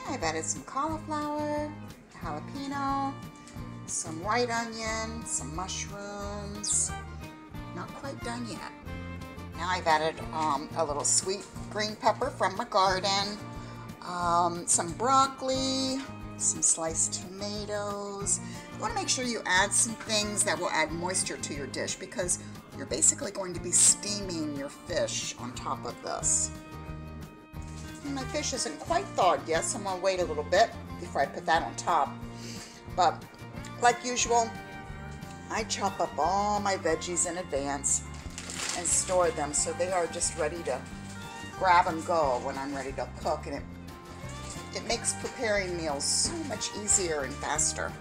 I've added some cauliflower, jalapeno, some white onion, some mushrooms. Not quite done yet. Now I've added a little sweet green pepper from my garden, some broccoli, some sliced tomatoes. You want to make sure you add some things that will add moisture to your dish because you're basically going to be steaming your fish on top of this. And my fish isn't quite thawed yet, so I'm going to wait a little bit before I put that on top. But like usual, I chop up all my veggies in advance and store them so they are just ready to grab and go when I'm ready to cook, and it makes preparing meals so much easier and faster.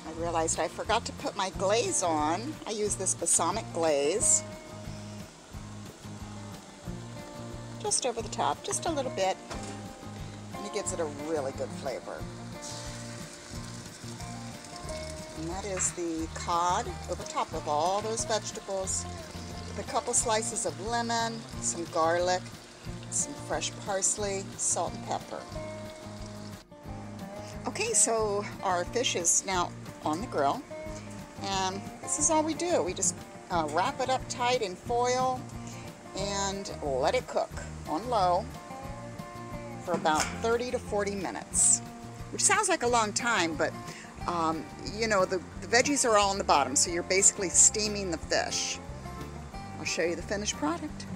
I realized I forgot to put my glaze on. I use this balsamic glaze. Just over the top, just a little bit. And it gives it a really good flavor. And that is the cod over top of all those vegetables with a couple slices of lemon, some garlic, some fresh parsley, salt and pepper. Okay, so our fish is now on the grill, and this is all we do. We just wrap it up tight in foil and let it cook on low for about 30 to 40 minutes, which sounds like a long time, but you know, the veggies are all on the bottom, so you're basically steaming the fish. I'll show you the finished product.